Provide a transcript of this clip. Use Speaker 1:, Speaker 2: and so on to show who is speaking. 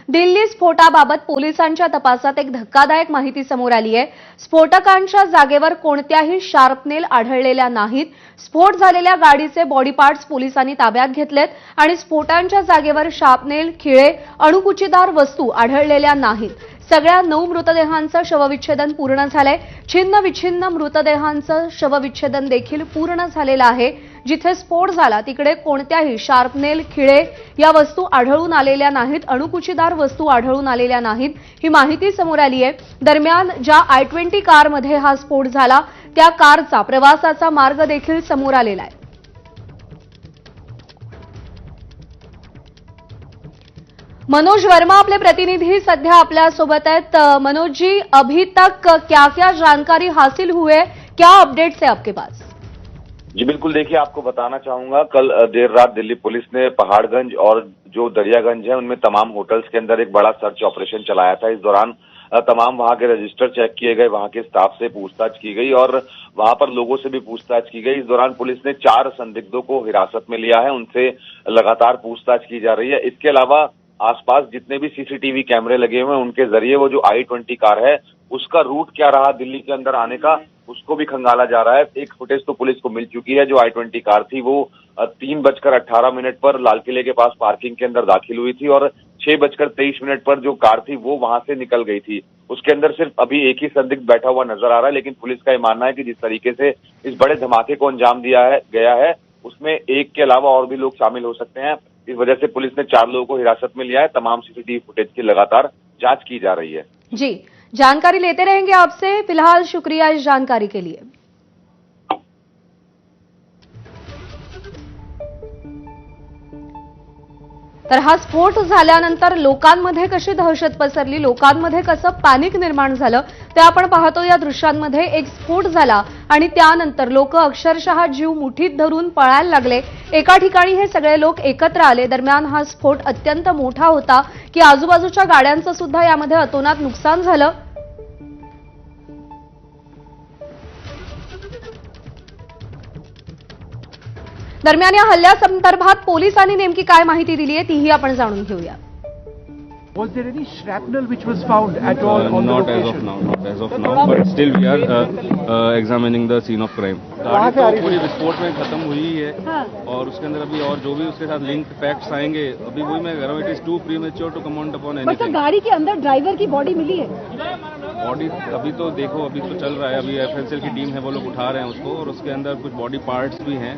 Speaker 1: दिल्ली स्फोटाबाबत पोलिसांच्या तपासात एक धक्कादायक माहिती समोर आली आहे। स्फोटकांच्या जागेवर कोणत्याही शार्पनेल आढळलेल्या नाहीत। स्फोट झालेल्या गाडीचे बॉडी पार्ट्स पोलिसांनी ताब्यात घेतलेत आणि स्फोटांच्या जागेवर शार्पनेल, खिळे, अणुकुचीदार वस्तू आढळलेल्या नाहीत। सगळ्या 9 मृतदेहांचं शवविच्छेदन पूर्ण झालंय। छिन्न विच्छिन्न मृतदेहांचं शवविच्छेदन देखील पूर्ण झालेलं आहे। जिथे स्फोट झाला तिकडे कोणत्याही शार्पनेल, खिळे या वस्तू आढळून आलेल्या नाहीत, अणुकुचीदार वस्तू आढळून आलेल्या नाहीत, ही माहिती समोर आली आहे। दरम्यान ज्या I-20 कारमध्ये हा स्फोट झाला त्या कारचा प्रवासाचा मार्ग देखील समोर आलेला आहे। मनोज वर्मा अपने प्रतिनिधि सध्या आपल्या सोबत आहेत। मनोज जी, अभी तक क्या क्या जानकारी हासिल हुए, क्या अपडेट्स है आपके पास?
Speaker 2: जी बिल्कुल, देखिए आपको बताना चाहूंगा, कल देर रात दिल्ली पुलिस ने पहाड़गंज और जो दरियागंज है उनमें तमाम होटल्स के अंदर एक बड़ा सर्च ऑपरेशन चलाया था। इस दौरान तमाम वहां के रजिस्टर चेक किए गए, वहां के स्टाफ से पूछताछ की गई और वहां पर लोगों से भी पूछताछ की गई। इस दौरान पुलिस ने 4 संदिग्धों को हिरासत में लिया है, उनसे लगातार पूछताछ की जा रही है। इसके अलावा आसपास जितने भी सीसीटीवी कैमरे लगे हुए हैं उनके जरिए वो जो I-20 कार है उसका रूट क्या रहा दिल्ली के अंदर आने का, उसको भी खंगाला जा रहा है। एक फुटेज तो पुलिस को मिल चुकी है। जो I-20 कार थी वो 3:18 पर लाल किले के पास पार्किंग के अंदर दाखिल हुई थी और 6:23 पर जो कार थी वो वहां से निकल गई थी। उसके अंदर सिर्फ अभी एक ही संदिग्ध बैठा हुआ नजर आ रहा है, लेकिन पुलिस का ये मानना है कि जिस तरीके से इस बड़े धमाके को अंजाम दिया गया है उसमें एक के अलावा और भी लोग शामिल हो सकते हैं। इस वजह से पुलिस ने 4 लोगों को हिरासत में लिया है। तमाम सीसीटीवी फुटेज की लगातार जांच की जा रही है।
Speaker 1: जी, जानकारी लेते रहेंगे आपसे। फिलहाल शुक्रिया इस जानकारी के लिए। तर हा स्फोट झाल्यानंतर लोकांमध्ये कशी दहशत पसरली, लोकांमध्ये कसं पॅनिक निर्माण झालं ते आपण पाहतो। या दृश्यांमध्ये एक स्फोट झाला आणि त्यानंतर लोक अक्षरशः जीव मुठीत धरून पळायला लागले। एका ठिकाणी हे सगळे लोक एकत्र आले। दरम्यान हा स्फोट अत्यंत मोठा होता की आजूबाजूच्या गाड्यांचं सुद्धा यामध्ये अतोनात नुकसान झालं। दरम्यान या हल्ल्यासंदर्भात पोलिसांनी नेमकी काय माहिती दिली आहे तीही आपण जाणून घेऊया।
Speaker 3: Was there any shrapnel which was found at all on the location?
Speaker 4: Not as of now, but still we are examining the scene of crime. गाड़ी तो पूरी विस्फोट में खत्म हुई है और उसके अंदर अभी और जो भी उसके साथ लिंक्ड फैक्ट्स आएंगे, अभी वही मैं कह रहा हूँ, it is too premature to comment upon anything.
Speaker 5: गाड़ी के अंदर ड्राइवर की बॉडी मिली है?
Speaker 4: बॉडी अभी तो देखो, अभी तो चल रहा है, अभी FSL की टीम है वो लोग उठा रहे हैं उसको और उसके अंदर कुछ बॉडी पार्ट्स भी हैं।